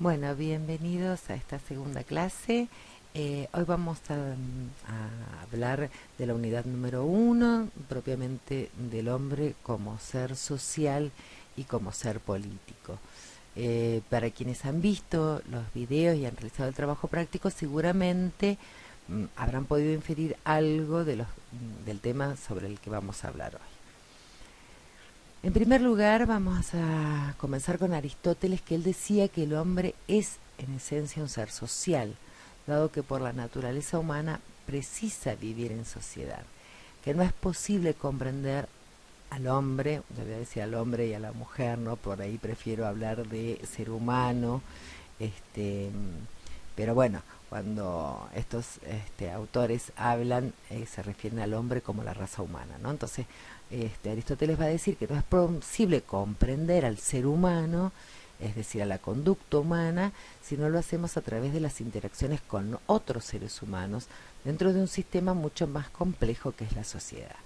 Bueno, bienvenidos a esta segunda clase. Hoy vamos a hablar de la unidad número uno, propiamente del hombre como ser social y como ser político. Para quienes han visto los videos y han realizado el trabajo práctico, seguramente habrán podido inferir algo del tema sobre el que vamos a hablar hoy. En primer lugar, vamos a comenzar con Aristóteles, que él decía que el hombre es en esencia un ser social, dado que por la naturaleza humana precisa vivir en sociedad, que no es posible comprender al hombre, yo voy a decir al hombre y a la mujer, ¿no? Por ahí prefiero hablar de ser humano, este, pero bueno, cuando estos autores hablan, se refieren al hombre como la raza humana, ¿no? Entonces, Aristóteles va a decir que no es posible comprender al ser humano, es decir, a la conducta humana, si no lo hacemos a través de las interacciones con otros seres humanos dentro de un sistema mucho más complejo que es la sociedad.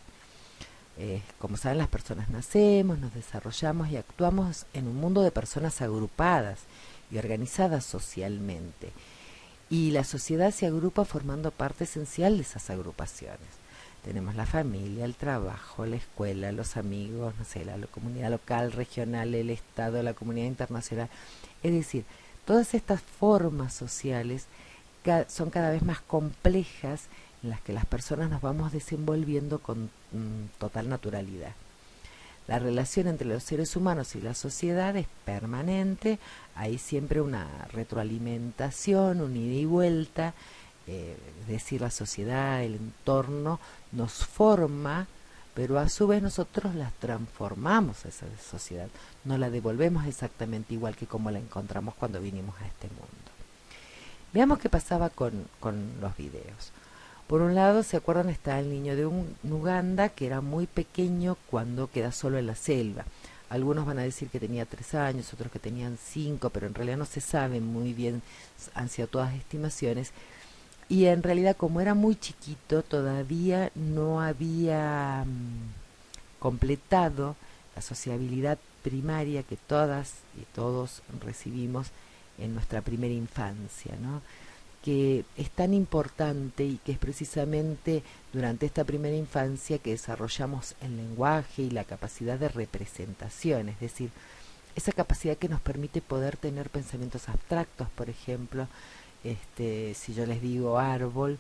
Como saben, las personas nacemos, nos desarrollamos y actuamos en un mundo de personas agrupadas y organizadas socialmente. Y la sociedad se agrupa formando parte esencial de esas agrupaciones. Tenemos la familia, el trabajo, la escuela, los amigos, no sé, la comunidad local, regional, el Estado, la comunidad internacional. Es decir, todas estas formas sociales son cada vez más complejas en las que las personas nos vamos desenvolviendo con total naturalidad. La relación entre los seres humanos y la sociedad es permanente, hay siempre una retroalimentación, un ida y vuelta, es decir, la sociedad, el entorno nos forma, pero a su vez nosotros las transformamos a esa sociedad, no la devolvemos exactamente igual que como la encontramos cuando vinimos a este mundo. Veamos qué pasaba con los videos. Por un lado, ¿se acuerdan? Está el niño de Uganda, que era muy pequeño cuando queda solo en la selva. Algunos van a decir que tenía 3 años, otros que tenían 5, pero en realidad no se sabe muy bien, han sido todas estimaciones. Y en realidad, como era muy chiquito, todavía no había completado la sociabilidad primaria que todas y todos recibimos en nuestra primera infancia, ¿no? Que es tan importante y que es precisamente durante esta primera infancia que desarrollamos el lenguaje y la capacidad de representación, es decir, esa capacidad que nos permite poder tener pensamientos abstractos, por ejemplo, si yo les digo árbol,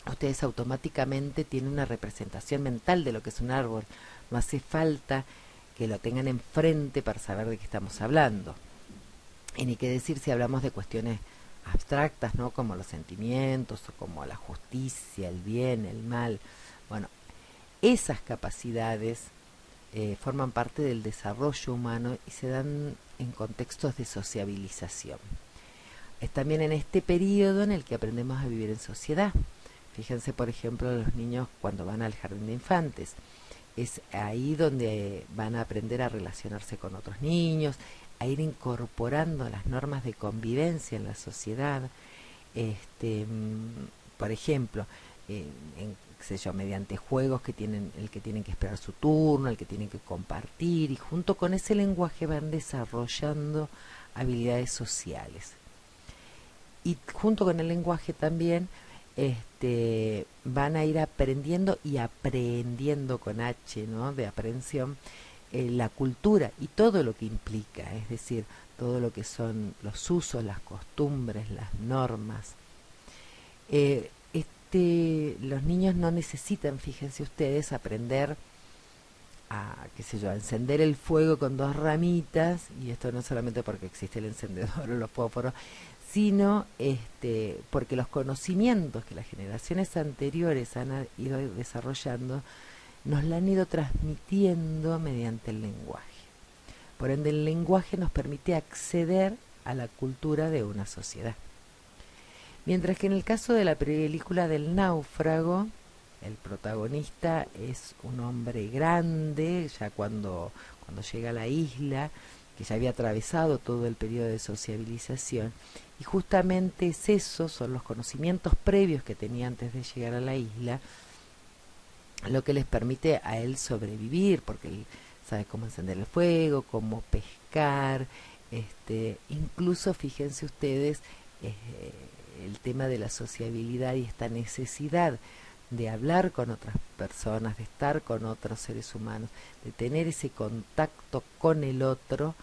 ustedes automáticamente tienen una representación mental de lo que es un árbol, no hace falta que lo tengan enfrente para saber de qué estamos hablando. Y ni qué decir si hablamos de cuestiones abstractas, ¿no? Como los sentimientos o como la justicia, el bien, el mal. Bueno, esas capacidades forman parte del desarrollo humano y se dan en contextos de sociabilización. Es también en este periodo en el que aprendemos a vivir en sociedad. Fíjense, por ejemplo, los niños cuando van al jardín de infantes. Es ahí donde van a aprender a relacionarse con otros niños, a ir incorporando las normas de convivencia en la sociedad. Por ejemplo, qué sé yo, mediante juegos que tienen, el que tienen que esperar su turno, el que tienen que compartir, y junto con ese lenguaje van desarrollando habilidades sociales. Y junto con el lenguaje también van a ir aprendiendo y aprendiendo con H, ¿no? De aprehensión, la cultura y todo lo que implica, es decir, todo lo que son los usos, las costumbres, las normas. Los niños no necesitan, fíjense ustedes, aprender a, qué sé yo, a encender el fuego con 2 ramitas, y esto no solamente porque existe el encendedor o los fósforos, sino porque los conocimientos que las generaciones anteriores han ido desarrollando nos la han ido transmitiendo mediante el lenguaje. Por ende, el lenguaje nos permite acceder a la cultura de una sociedad. Mientras que en el caso de la película del náufrago, el protagonista es un hombre grande, ya cuando llega a la isla, que ya había atravesado todo el periodo de sociabilización, y justamente es eso, son los conocimientos previos que tenía antes de llegar a la isla, lo que les permite a él sobrevivir, porque él sabe cómo encender el fuego, cómo pescar, Incluso fíjense ustedes eh, el tema de la sociabilidad y esta necesidad de hablar con otras personas, de estar con otros seres humanos, de tener ese contacto con el otro,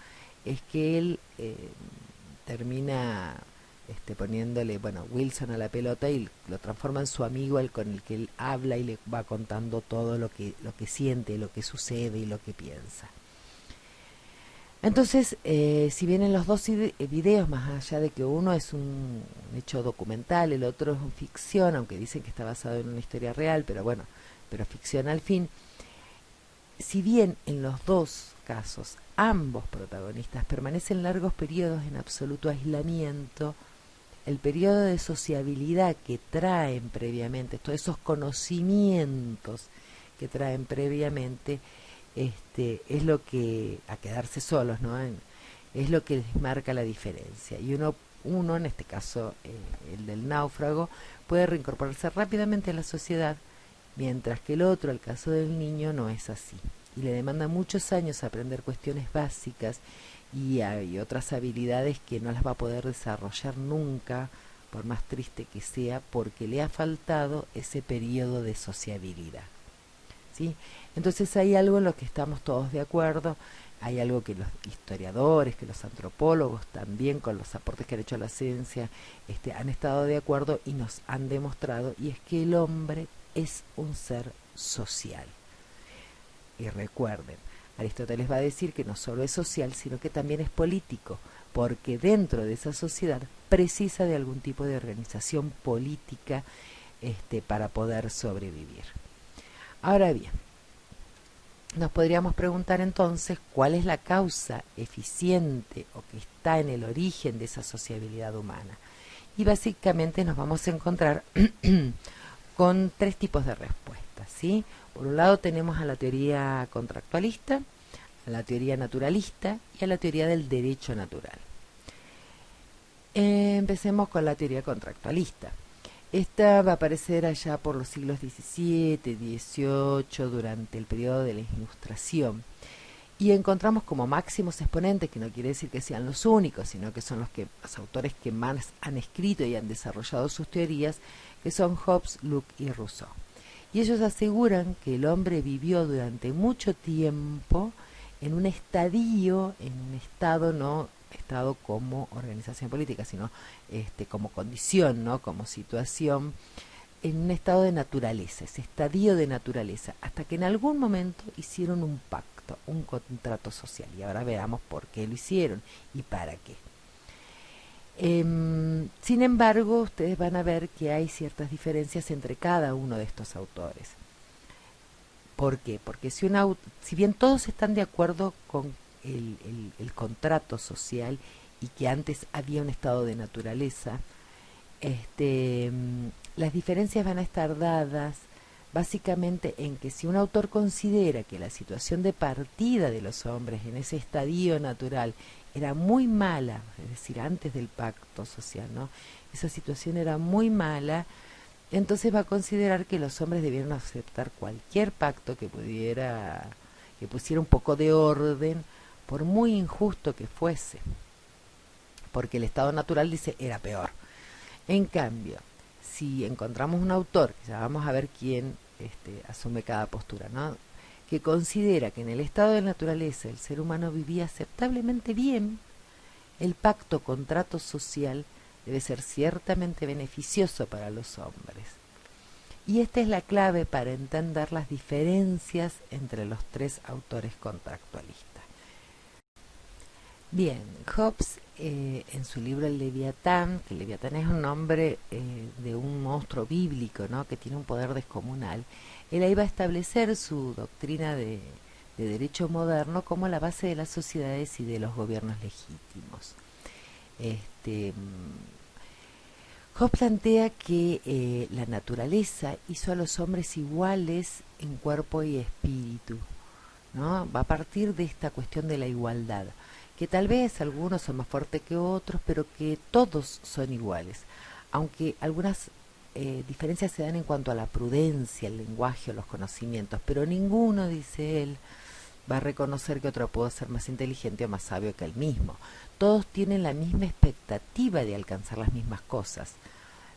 es que él termina poniéndole, bueno, Wilson a la pelota y lo transforma en su amigo, el con el que él habla y le va contando todo lo que siente, lo que sucede y lo que piensa. Entonces, si bien en los dos videos, más allá de que uno es un hecho documental, el otro es ficción, aunque dicen que está basado en una historia real, pero bueno, pero ficción al fin, si bien en los dos casos ambos protagonistas permanecen largos periodos en absoluto aislamiento, el periodo de sociabilidad que traen previamente, todos esos conocimientos que traen previamente, es lo que, a quedarse solos, ¿no? Es lo que les marca la diferencia. Y uno en este caso, el del náufrago, puede reincorporarse rápidamente a la sociedad, mientras que el otro, el caso del niño, no es así. Y le demanda muchos años aprender cuestiones básicas y hay otras habilidades que no las va a poder desarrollar nunca, por más triste que sea, porque le ha faltado ese periodo de sociabilidad. ¿Sí? Entonces hay algo en lo que estamos todos de acuerdo, hay algo que los historiadores, que los antropólogos también con los aportes que han hecho a la ciencia han estado de acuerdo y nos han demostrado, y es que el hombre es un ser social. Y recuerden, Aristóteles va a decir que no solo es social, sino que también es político, porque dentro de esa sociedad precisa de algún tipo de organización política para poder sobrevivir. Ahora bien, nos podríamos preguntar entonces cuál es la causa eficiente o que está en el origen de esa sociabilidad humana. Y básicamente nos vamos a encontrar con tres tipos de respuestas, ¿sí? Por un lado tenemos a la teoría contractualista, a la teoría naturalista y a la teoría del derecho natural. Empecemos con la teoría contractualista. Esta va a aparecer allá por los siglos XVII, XVIII, durante el periodo de la Ilustración. Y encontramos como máximos exponentes, que no quiere decir que sean los únicos, sino que son los autores que más han escrito y han desarrollado sus teorías, que son Hobbes, Locke y Rousseau. Y ellos aseguran que el hombre vivió durante mucho tiempo en un estadio, en un estado, no estado como organización política, sino como condición, ¿no? Como situación, en un estado de naturaleza, ese estadio de naturaleza, hasta que en algún momento hicieron un pacto, un contrato social. Y ahora veamos por qué lo hicieron y para qué. Sin embargo, ustedes van a ver que hay ciertas diferencias entre cada uno de estos autores. ¿Por qué? Porque si bien todos están de acuerdo con el contrato social y que antes había un estado de naturaleza, las diferencias van a estar dadas básicamente en que si un autor considera que la situación de partida de los hombres en ese estadio natural era muy mala, es decir, antes del pacto social, ¿no? Esa situación era muy mala, entonces va a considerar que los hombres debieron aceptar cualquier pacto que pusiera un poco de orden, por muy injusto que fuese, porque el estado natural, dice, era peor. En cambio, si encontramos un autor, que ya vamos a ver quién asume cada postura, ¿no? Que considera que en el estado de naturaleza el ser humano vivía aceptablemente bien, el pacto contrato social debe ser ciertamente beneficioso para los hombres. Y esta es la clave para entender las diferencias entre los tres autores contractualistas. Bien, Hobbes, en su libro El Leviatán, que el Leviatán es un nombre de un monstruo bíblico, ¿no? Que tiene un poder descomunal, él ahí va a establecer su doctrina de derecho moderno como la base de las sociedades y de los gobiernos legítimos. Hobbes plantea que la naturaleza hizo a los hombres iguales en cuerpo y espíritu, ¿no? Va a partir de esta cuestión de la igualdad, que tal vez algunos son más fuertes que otros, pero que todos son iguales, aunque algunas diferencias se dan en cuanto a la prudencia, el lenguaje o los conocimientos, pero ninguno, dice él, va a reconocer que otro puede ser más inteligente o más sabio que él mismo. Todos tienen la misma expectativa de alcanzar las mismas cosas,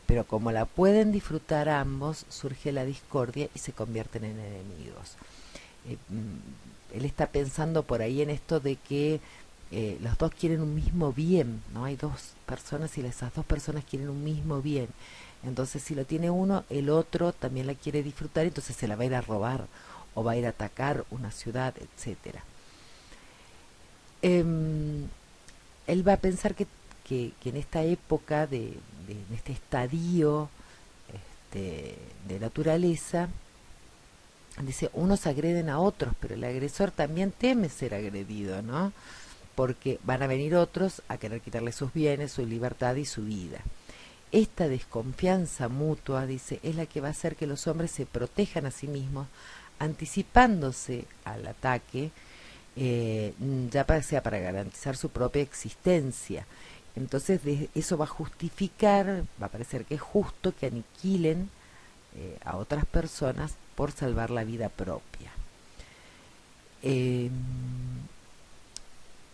pero como la pueden disfrutar ambos, surge la discordia y se convierten en enemigos. Él está pensando por ahí en esto de que los dos quieren un mismo bien, ¿no? Hay dos personas y esas dos personas quieren un mismo bien. Entonces, si lo tiene uno, el otro también la quiere disfrutar, entonces se la va a ir a robar o va a ir a atacar una ciudad, etcétera. Él va a pensar que en esta época en este estadio de naturaleza, dice, unos agreden a otros, pero el agresor también teme ser agredido, ¿no? Porque van a venir otros a querer quitarle sus bienes, su libertad y su vida. Esta desconfianza mutua, dice, es la que va a hacer que los hombres se protejan a sí mismos, anticipándose al ataque, ya sea para garantizar su propia existencia. Entonces eso va a justificar, va a parecer que es justo que aniquilen a otras personas por salvar la vida propia.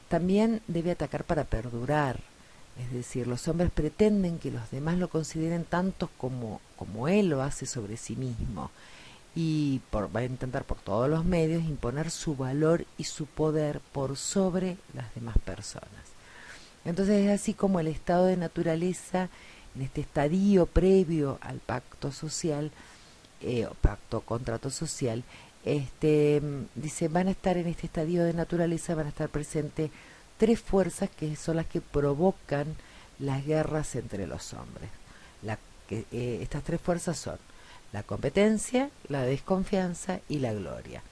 También debe atacar para perdurar, es decir, los hombres pretenden que los demás lo consideren tanto como él lo hace sobre sí mismo y va a intentar por todos los medios imponer su valor y su poder por sobre las demás personas. Entonces es así como el estado de naturaleza, en este estadio previo al pacto social, o pacto contrato social, dice, van a estar en este estadio de naturaleza, van a estar presentes tres fuerzas que son las que provocan las guerras entre los hombres. Estas tres fuerzas son la competencia, la desconfianza y la gloria.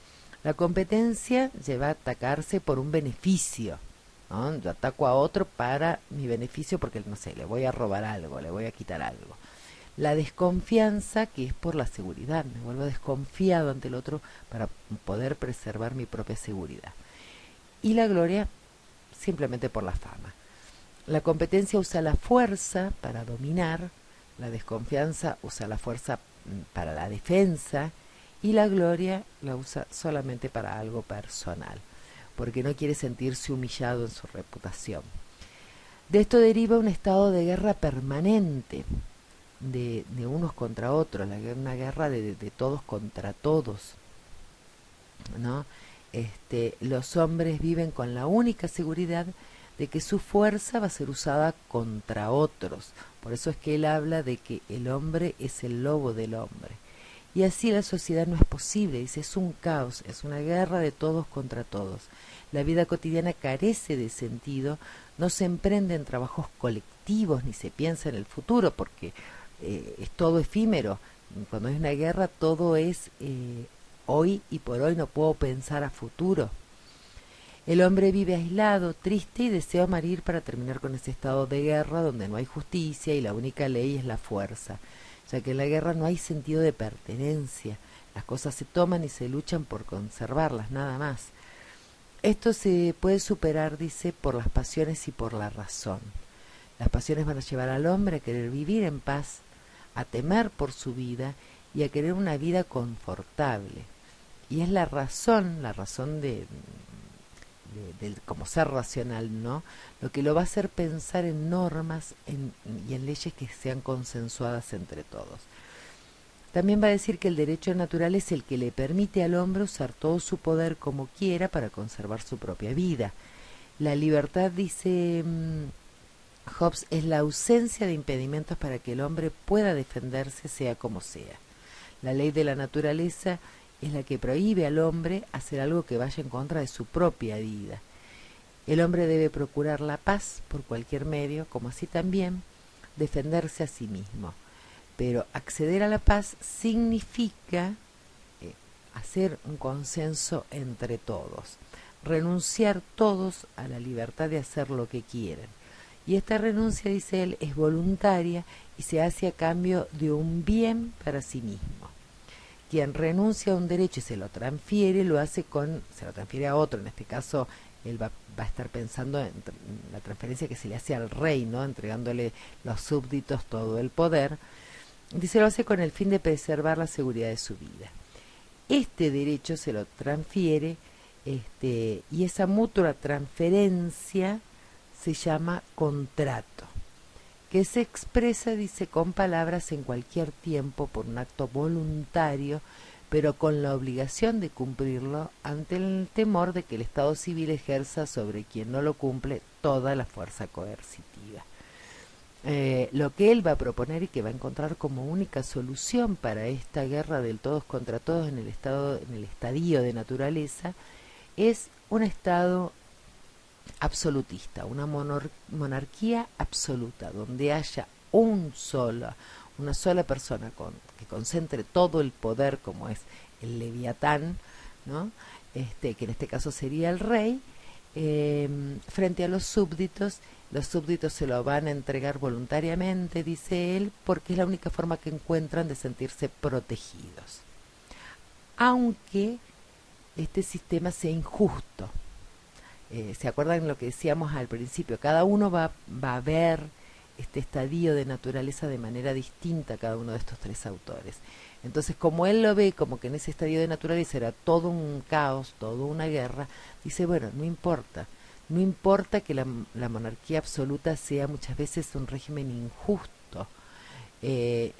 La competencia lleva a atacarse por un beneficio, ¿no? Yo ataco a otro para mi beneficio porque, no sé, le voy a robar algo, le voy a quitar algo. La desconfianza, que es por la seguridad, me vuelvo desconfiado ante el otro para poder preservar mi propia seguridad. Y la gloria, simplemente por la fama. La competencia usa la fuerza para dominar, la desconfianza usa la fuerza para la defensa y la gloria la usa solamente para algo personal, porque no quiere sentirse humillado en su reputación. De esto deriva un estado de guerra permanente, de unos contra otros, una guerra de todos contra todos, ¿no? Los hombres viven con la única seguridad de que su fuerza va a ser usada contra otros. Por eso es que él habla de que el hombre es el lobo del hombre. Y así la sociedad no es posible, dice, es un caos, es una guerra de todos contra todos. La vida cotidiana carece de sentido, no se emprenden trabajos colectivos ni se piensa en el futuro porque es todo efímero. Cuando hay una guerra todo es hoy y por hoy, no puedo pensar a futuro. El hombre vive aislado, triste y desea morir para terminar con ese estado de guerra donde no hay justicia y la única ley es la fuerza. Ya que en la guerra no hay sentido de pertenencia, las cosas se toman y se luchan por conservarlas, nada más. Esto se puede superar, dice, por las pasiones y por la razón. Las pasiones van a llevar al hombre a querer vivir en paz, a temer por su vida y a querer una vida confortable. Y es la razón como ser racional, ¿no? Lo que lo va a hacer pensar en normas y en leyes que sean consensuadas entre todos. También va a decir que el derecho natural es el que le permite al hombre usar todo su poder como quiera para conservar su propia vida. La libertad, dice Hobbes, es la ausencia de impedimentos para que el hombre pueda defenderse sea como sea. La ley de la naturaleza es la que prohíbe al hombre hacer algo que vaya en contra de su propia vida. El hombre debe procurar la paz por cualquier medio, como así también defenderse a sí mismo. Pero acceder a la paz significa hacer un consenso entre todos, renunciar todos a la libertad de hacer lo que quieren. Y esta renuncia, dice él, es voluntaria y se hace a cambio de un bien para sí mismo. Quien renuncia a un derecho y se lo transfiere, se lo transfiere a otro. En este caso, él va a estar pensando en la transferencia que se le hace al rey, ¿no? Entregándole los súbditos todo el poder. Dice, lo hace con el fin de preservar la seguridad de su vida. Este derecho se lo transfiere y esa mutua transferencia se llama contrato, que se expresa, dice, con palabras en cualquier tiempo por un acto voluntario, pero con la obligación de cumplirlo ante el temor de que el Estado civil ejerza sobre quien no lo cumple toda la fuerza coercitiva. Lo que él va a proponer y que va a encontrar como única solución para esta guerra del todos contra todos en el estadio de naturaleza, es un Estado absolutista, una monarquía absoluta, donde haya una sola persona que concentre todo el poder, como es el leviatán, ¿no? Que en este caso sería el rey, frente a los súbditos. Los súbditos se lo van a entregar voluntariamente, dice él, porque es la única forma que encuentran de sentirse protegidos. Aunque este sistema sea injusto. ¿Se acuerdan lo que decíamos al principio? Cada uno va a ver este estadio de naturaleza de manera distinta, cada uno de estos tres autores. Entonces, como él lo ve como que en ese estadio de naturaleza era todo un caos, toda una guerra, dice, bueno, no importa que la monarquía absoluta sea muchas veces un régimen injusto,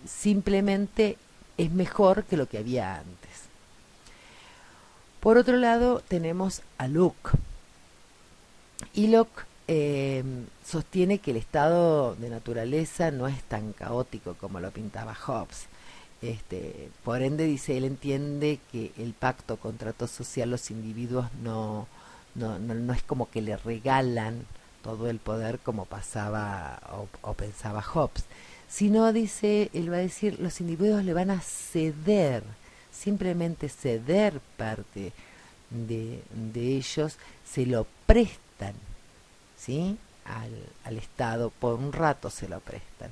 simplemente es mejor que lo que había antes. Por otro lado, tenemos a Locke. Y Locke sostiene que el estado de naturaleza no es tan caótico como lo pintaba Hobbes. Por ende, dice, él entiende que el pacto contrato social, los individuos no es como que le regalan todo el poder como pasaba o pensaba Hobbes, sino, dice, él va a decir, los individuos le van a ceder, simplemente ceder parte de ellos, se lo prestan, ¿sí? Al Estado, por un rato se lo prestan.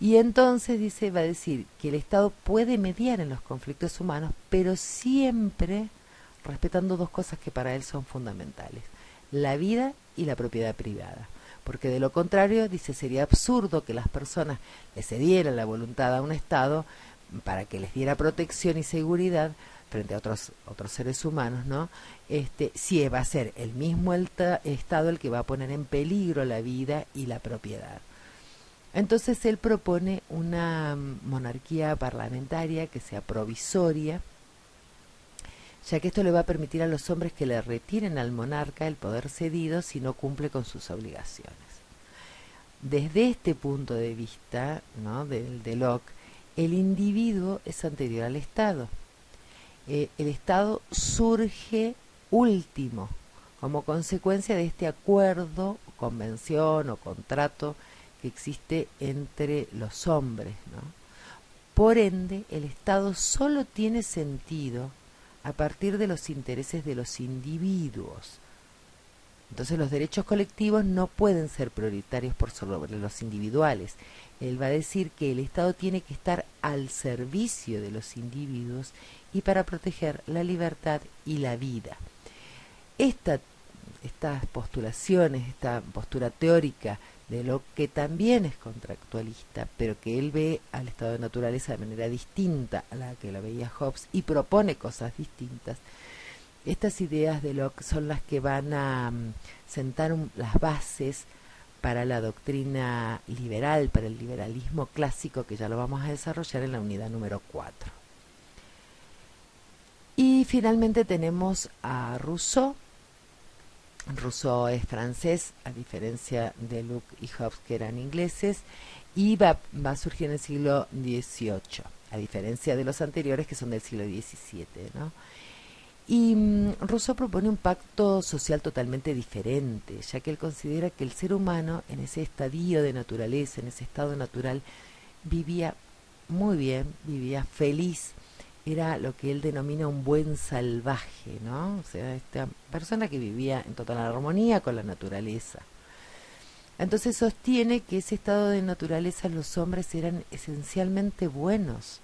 Y entonces, dice, va a decir que el Estado puede mediar en los conflictos humanos, pero siempre respetando dos cosas que para él son fundamentales: la vida y la propiedad privada. Porque de lo contrario, dice, sería absurdo que las personas le cedieran la voluntad a un Estado para que les diera protección y seguridad frente a otros seres humanos, ¿no? Si va a ser el mismo Estado el que va a poner en peligro la vida y la propiedad. Entonces él propone una monarquía parlamentaria que sea provisoria, ya que esto le va a permitir a los hombres que le retiren al monarca el poder cedido si no cumple con sus obligaciones. Desde este punto de vista, ¿no?, de Locke, el individuo es anterior al Estado. El Estado surge último, como consecuencia de este acuerdo, convención o contrato que existe entre los hombres, ¿no? Por ende, el Estado solo tiene sentido a partir de los intereses de los individuos. Entonces los derechos colectivos no pueden ser prioritarios por sobre los individuales. Él va a decir que el Estado tiene que estar al servicio de los individuos y para proteger la libertad y la vida. Estas postulaciones, esta postura teórica de lo que también es contractualista, pero que él ve al estado de naturaleza de manera distinta a la que lo veía Hobbes y propone cosas distintas. Estas ideas de Locke son las que van a sentar las bases para la doctrina liberal, para el liberalismo clásico, que ya lo vamos a desarrollar en la unidad número 4. Y finalmente tenemos a Rousseau. Rousseau es francés, a diferencia de Locke y Hobbes, que eran ingleses, y va a surgir en el siglo XVIII, a diferencia de los anteriores, que son del siglo XVII, ¿no? Y Rousseau propone un pacto social totalmente diferente, ya que él considera que el ser humano, en ese estadio de naturaleza, en ese estado natural, vivía muy bien, vivía feliz. Era lo que él denomina un buen salvaje, ¿no? O sea, esta persona que vivía en total armonía con la naturaleza. Entonces sostiene que ese estado de naturaleza los hombres eran esencialmente buenos,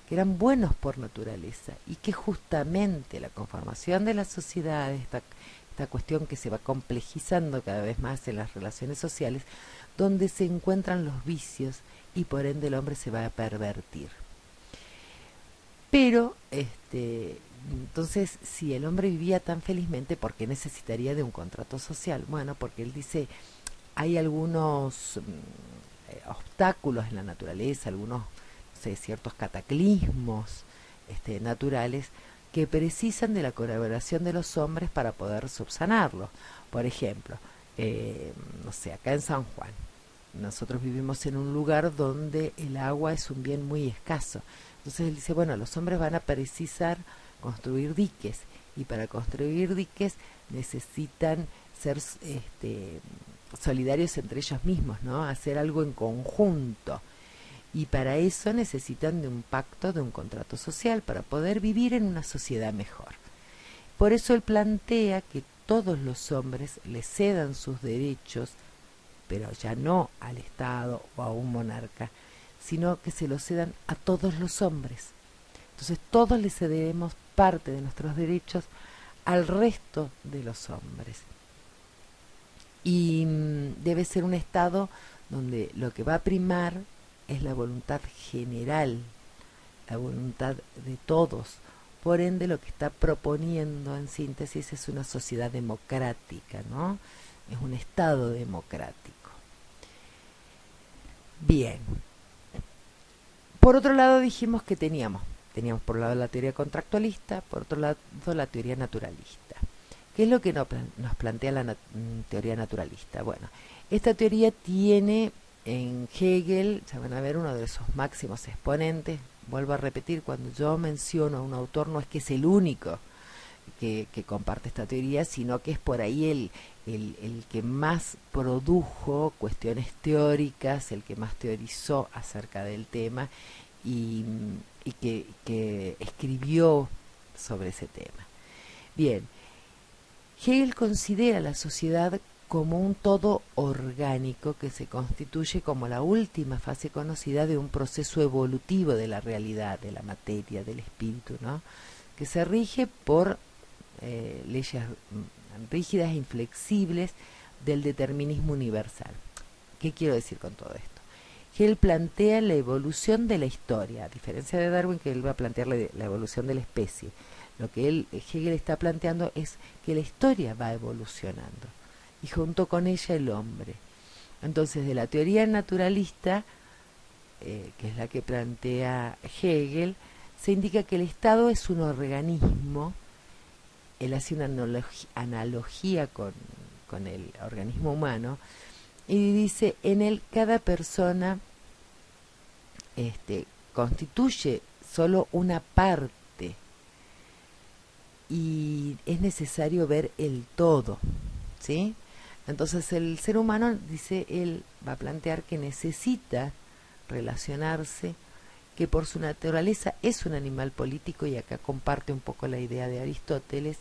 que eran buenos por naturaleza, y que justamente la conformación de las sociedades, esta cuestión que se va complejizando cada vez más en las relaciones sociales, donde se encuentran los vicios y por ende el hombre se va a pervertir. Pero Entonces, si el hombre vivía tan felizmente, ¿por qué necesitaría de un contrato social? Bueno, porque él dice, hay algunos obstáculos en la naturaleza, algunos, no sé, ciertos cataclismos naturales que precisan de la colaboración de los hombres para poder subsanarlos. Por ejemplo, no sé, acá en San Juan, nosotros vivimos en un lugar donde el agua es un bien muy escaso. Entonces él dice, bueno, los hombres van a precisar construir diques y para construir diques necesitan ser solidarios entre ellos mismos, ¿no? Hacer algo en conjunto. Y para eso necesitan de un pacto, de un contrato social, para poder vivir en una sociedad mejor. Por eso él plantea que todos los hombres le cedan sus derechos, pero ya no al Estado o a un monarca, sino que se los cedan a todos los hombres. Entonces todos le cederemos parte de nuestros derechos al resto de los hombres. Y debe ser un Estado donde lo que va a primar es la voluntad general, la voluntad de todos. Por ende, lo que está proponiendo en síntesis es una sociedad democrática, ¿no? Es un Estado democrático. Bien. Por otro lado dijimos que teníamos por un lado la teoría contractualista, por otro lado la teoría naturalista. ¿Qué es lo que nos plantea la teoría naturalista? Bueno, esta teoría tiene en Hegel, ya van a ver, uno de sus máximos exponentes. Vuelvo a repetir, cuando yo menciono a un autor no es que es el único que comparte esta teoría, sino que es por ahí el que más produjo cuestiones teóricas, el que más teorizó acerca del tema y, que escribió sobre ese tema. Bien, Hegel considera la sociedad como un todo orgánico que se constituye como la última fase conocida de un proceso evolutivo de la realidad, de la materia, del espíritu, ¿no? Que se rige por leyes rígidas e inflexibles del determinismo universal. ¿Qué quiero decir con todo esto? Hegel plantea la evolución de la historia, a diferencia de Darwin, que él va a plantear la evolución de la especie. Lo que Hegel está planteando es que la historia va evolucionando y junto con ella el hombre. Entonces, de la teoría naturalista, que es la que plantea Hegel, se indica que el Estado es un organismo. Él hace una analogía con el organismo humano y dice, en él cada persona constituye solo una parte y es necesario ver el todo, ¿sí? Entonces el ser humano, dice él, va a plantear que necesita relacionarse, que por su naturaleza es un animal político, y acá comparte un poco la idea de Aristóteles,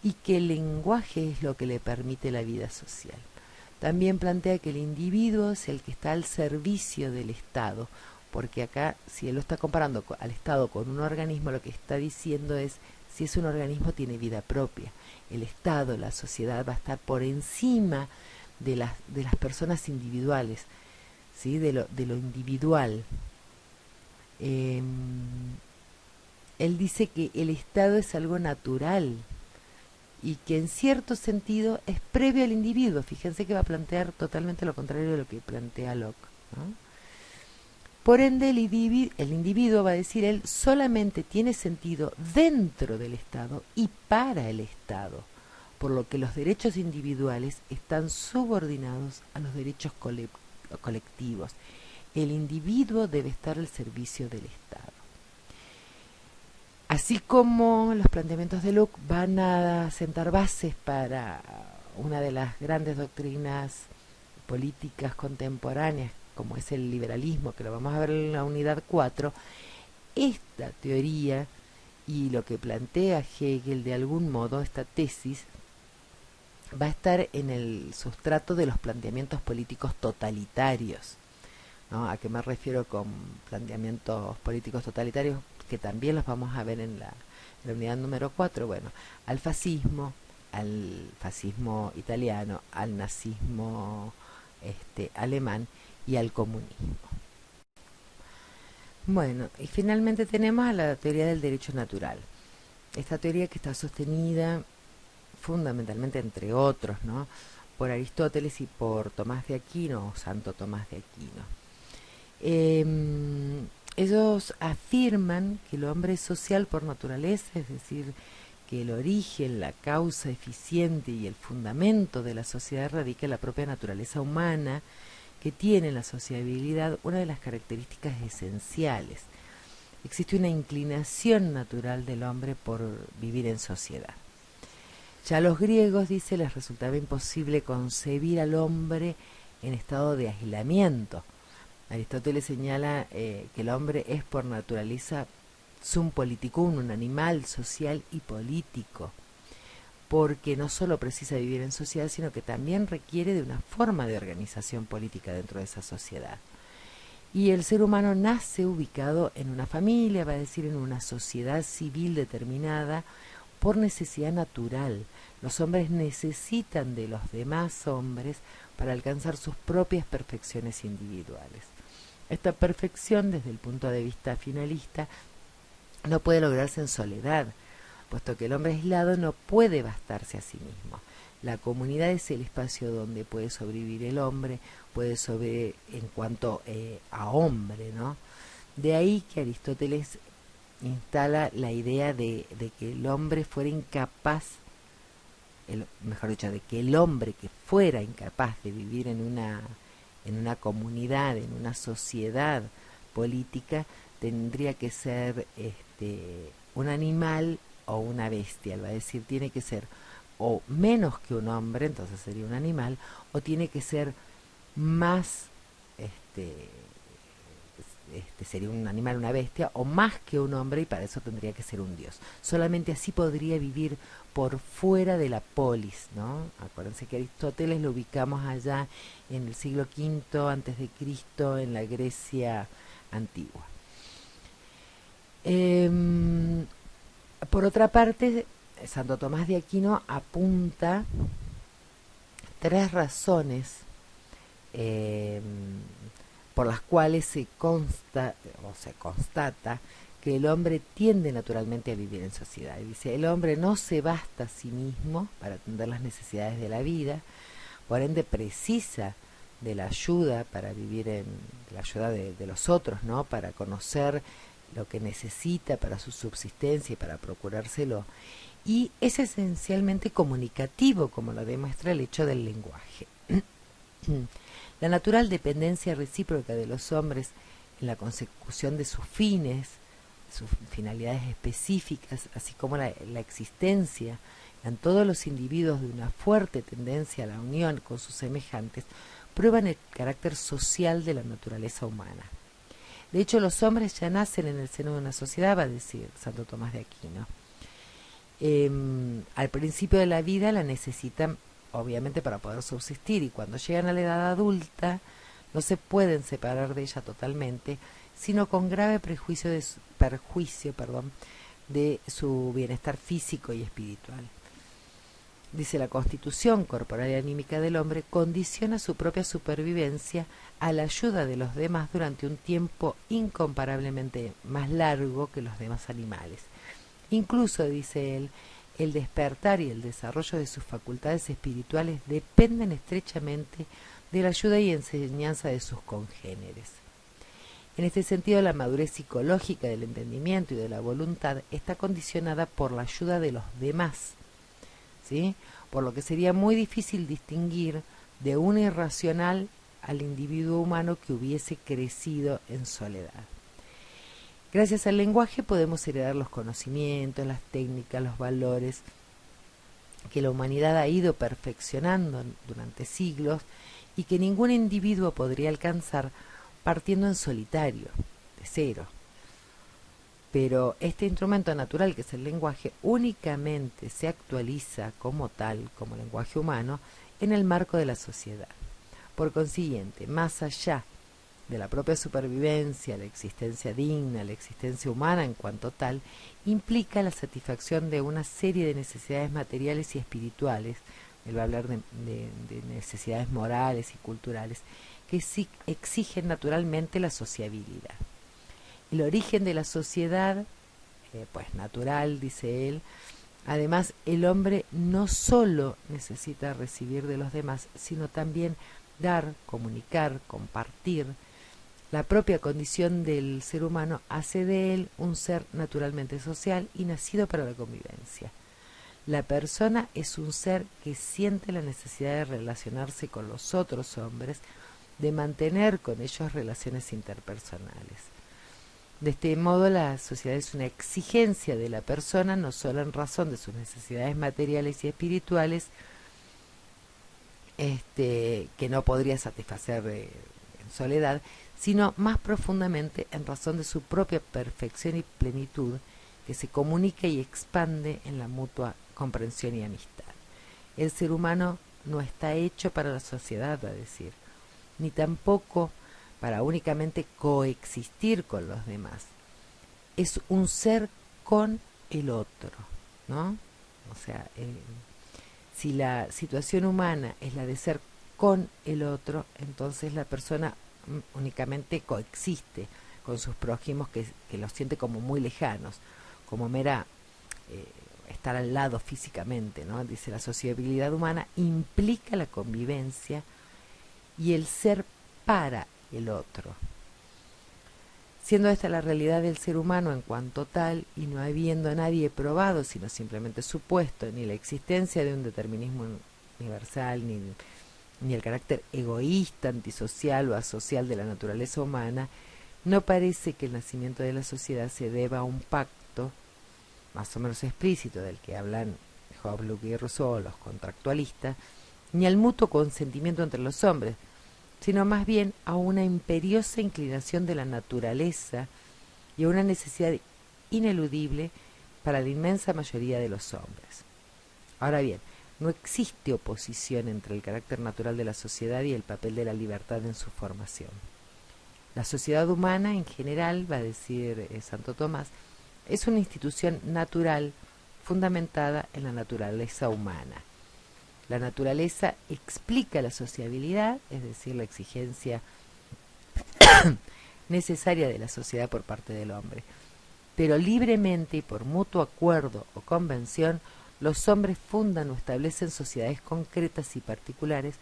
y que el lenguaje es lo que le permite la vida social. También plantea que el individuo es el que está al servicio del Estado, porque acá, si él lo está comparando al Estado con un organismo, lo que está diciendo es, si es un organismo tiene vida propia. El Estado, la sociedad va a estar por encima de las personas individuales, ¿sí? de lo individual. Él dice que el Estado es algo natural y que en cierto sentido es previo al individuo. Fíjense que va a plantear totalmente lo contrario de lo que plantea Locke, ¿no? Por ende, el individuo, va a decir él, solamente tiene sentido dentro del Estado y para el Estado, por lo que los derechos individuales están subordinados a los derechos colectivos. El individuo debe estar al servicio del Estado. Así como los planteamientos de Locke van a sentar bases para una de las grandes doctrinas políticas contemporáneas, como es el liberalismo, que lo vamos a ver en la unidad 4, esta teoría y lo que plantea Hegel de algún modo, esta tesis, va a estar en el sustrato de los planteamientos políticos totalitarios, ¿no? ¿A qué me refiero con planteamientos políticos totalitarios? Que también los vamos a ver en la unidad número 4, bueno, al fascismo italiano, al nazismo alemán y al comunismo. Bueno, y finalmente tenemos a la teoría del derecho natural. Esta teoría que está sostenida fundamentalmente, entre otros, ¿no?, por Aristóteles y por Tomás de Aquino, o Santo Tomás de Aquino. Ellos afirman que el hombre es social por naturaleza, es decir, que el origen, la causa eficiente y el fundamento de la sociedad radica en la propia naturaleza humana, que tiene en la sociabilidad una de las características esenciales. Existe una inclinación natural del hombre por vivir en sociedad. Ya a los griegos, dice, les resultaba imposible concebir al hombre en estado de aislamiento. Aristóteles señala que el hombre es por naturaleza sum politicum, un animal social y político, porque no solo precisa vivir en sociedad, sino que también requiere de una forma de organización política dentro de esa sociedad. Y el ser humano nace ubicado en una familia, va a decir, en una sociedad civil determinada, por necesidad natural. Los hombres necesitan de los demás hombres para alcanzar sus propias perfecciones individuales. Esta perfección, desde el punto de vista finalista, no puede lograrse en soledad, puesto que el hombre aislado no puede bastarse a sí mismo. La comunidad es el espacio donde puede sobrevivir el hombre, puede sobrevivir en cuanto a hombre, ¿no? De ahí que Aristóteles instala la idea de que el hombre fuera incapaz, mejor dicho, de que el hombre que fuera incapaz de vivir en una comunidad, en una sociedad política, tendría que ser un animal o una bestia. Va a decir, tiene que ser o menos que un hombre, entonces sería un animal, o tiene que ser más, sería un animal, una bestia, o más que un hombre, y para eso tendría que ser un dios. Solamente así podría vivir por fuera de la polis, ¿no? Acuérdense que Aristóteles lo ubicamos allá en el siglo V antes de Cristo, en la Grecia antigua. Por otra parte, Santo Tomás de Aquino apunta 3 razones por las cuales se constata que el hombre tiende naturalmente a vivir en sociedad. Dice, el hombre no se basta a sí mismo para atender las necesidades de la vida, por ende precisa de la ayuda para vivir en la ayuda de los otros, ¿no? Para conocer lo que necesita para su subsistencia y para procurárselo. Y es esencialmente comunicativo, como lo demuestra el hecho del lenguaje. La natural dependencia recíproca de los hombres en la consecución de sus fines, sus finalidades específicas, así como la existencia en todos los individuos de una fuerte tendencia a la unión con sus semejantes, prueban el carácter social de la naturaleza humana. De hecho, los hombres ya nacen en el seno de una sociedad, va a decir Santo Tomás de Aquino. Al principio de la vida la necesitan, obviamente, para poder subsistir, y cuando llegan a la edad adulta no se pueden separar de ella totalmente, sino con grave perjuicio de su bienestar físico y espiritual. Dice, la constitución corporal y anímica del hombre condiciona su propia supervivencia a la ayuda de los demás durante un tiempo incomparablemente más largo que los demás animales. Incluso, dice él, el despertar y el desarrollo de sus facultades espirituales dependen estrechamente de la ayuda y enseñanza de sus congéneres. En este sentido, la madurez psicológica del entendimiento y de la voluntad está condicionada por la ayuda de los demás, ¿sí? Por lo que sería muy difícil distinguir de un irracional al individuo humano que hubiese crecido en soledad. Gracias al lenguaje podemos heredar los conocimientos, las técnicas, los valores que la humanidad ha ido perfeccionando durante siglos y que ningún individuo podría alcanzar partiendo en solitario, de cero. Pero este instrumento natural, que es el lenguaje, únicamente se actualiza como tal, como lenguaje humano, en el marco de la sociedad. Por consiguiente, más allá de la propia supervivencia, la existencia digna, la existencia humana en cuanto tal, implica la satisfacción de una serie de necesidades materiales y espirituales. Él va a hablar de necesidades morales y culturales que sí exigen naturalmente la sociabilidad. El origen de la sociedad pues natural, dice él. Además, el hombre no solo necesita recibir de los demás, sino también dar, comunicar, compartir. La propia condición del ser humano hace de él un ser naturalmente social y nacido para la convivencia. La persona es un ser que siente la necesidad de relacionarse con los otros hombres, de mantener con ellos relaciones interpersonales. De este modo, la sociedad es una exigencia de la persona, no solo en razón de sus necesidades materiales y espirituales, que no podría satisfacer en soledad, sino más profundamente en razón de su propia perfección y plenitud, que se comunica y expande en la mutua comprensión y amistad. El ser humano no está hecho para la sociedad, va a decir, ni tampoco para únicamente coexistir con los demás. Es un ser con el otro, ¿no? O sea, si la situación humana es la de ser con el otro, entonces la persona únicamente coexiste con sus prójimos que los siente como muy lejanos, como mera estar al lado físicamente, ¿no? Dice, la sociabilidad humana implica la convivencia y el ser para el otro. Siendo esta la realidad del ser humano en cuanto tal, y no habiendo a nadie probado, sino simplemente supuesto, ni la existencia de un determinismo universal, ni el carácter egoísta, antisocial o asocial de la naturaleza humana, no parece que el nacimiento de la sociedad se deba a un pacto más o menos explícito del que hablan Hobbes y Rousseau, los contractualistas, ni al mutuo consentimiento entre los hombres, sino más bien a una imperiosa inclinación de la naturaleza y a una necesidad ineludible para la inmensa mayoría de los hombres. Ahora bien, no existe oposición entre el carácter natural de la sociedad y el papel de la libertad en su formación. La sociedad humana en general, va a decir Santo Tomás, es una institución natural fundamentada en la naturaleza humana. La naturaleza explica la sociabilidad, es decir, la exigencia necesaria de la sociedad por parte del hombre. Pero libremente y por mutuo acuerdo o convención, los hombres fundan o establecen sociedades concretas y particulares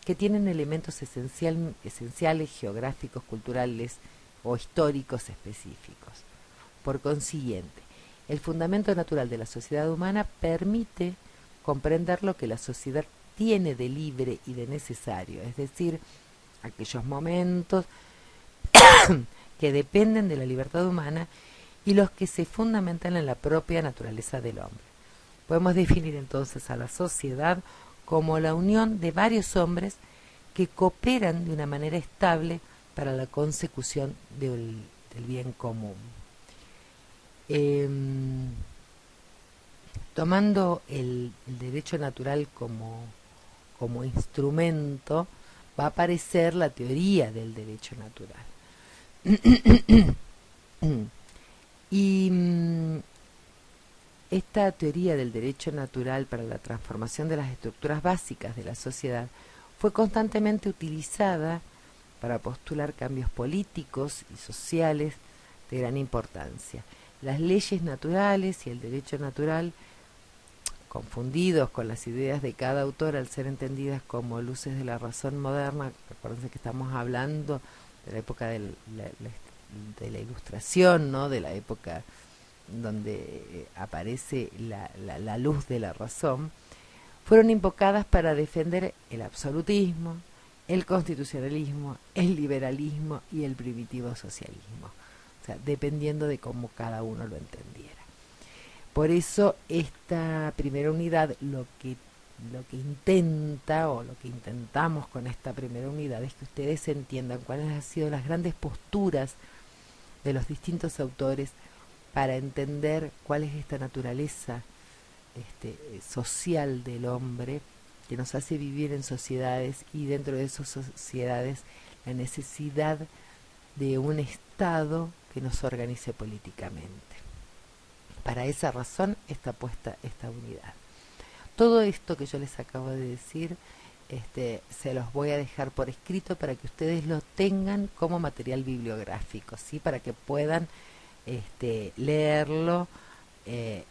que tienen elementos esenciales, geográficos, culturales o históricos específicos. Por consiguiente, el fundamento natural de la sociedad humana permite comprender lo que la sociedad tiene de libre y de necesario, es decir, aquellos momentos que dependen de la libertad humana y los que se fundamentan en la propia naturaleza del hombre. Podemos definir entonces a la sociedad como la unión de varios hombres que cooperan de una manera estable para la consecución del bien común. Tomando el derecho natural como instrumento, va a aparecer la teoría del derecho natural. Y esta teoría del derecho natural para la transformación de las estructuras básicas de la sociedad fue constantemente utilizada para postular cambios políticos y sociales de gran importancia. Las leyes naturales y el derecho natural, confundidos con las ideas de cada autor al ser entendidas como luces de la razón moderna, recuerden que estamos hablando de la época de la Ilustración, ¿no? De la época donde aparece la luz de la razón, fueron invocadas para defender el absolutismo, el constitucionalismo, el liberalismo y el primitivo socialismo, o sea, dependiendo de cómo cada uno lo entendiera. Por eso esta primera unidad lo que intenta, o lo que intentamos con esta primera unidad, es que ustedes entiendan cuáles han sido las grandes posturas de los distintos autores para entender cuál es esta naturaleza social del hombre que nos hace vivir en sociedades, y dentro de esas sociedades la necesidad de un Estado que nos organice políticamente. Para esa razón está puesta esta unidad. Todo esto que yo les acabo de decir, se los voy a dejar por escrito para que ustedes lo tengan como material bibliográfico, ¿sí? Para que puedan leerlo, eh,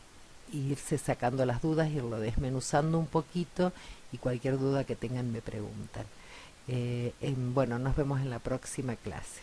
irse sacando las dudas, irlo desmenuzando un poquito y cualquier duda que tengan me preguntan. Bueno, nos vemos en la próxima clase.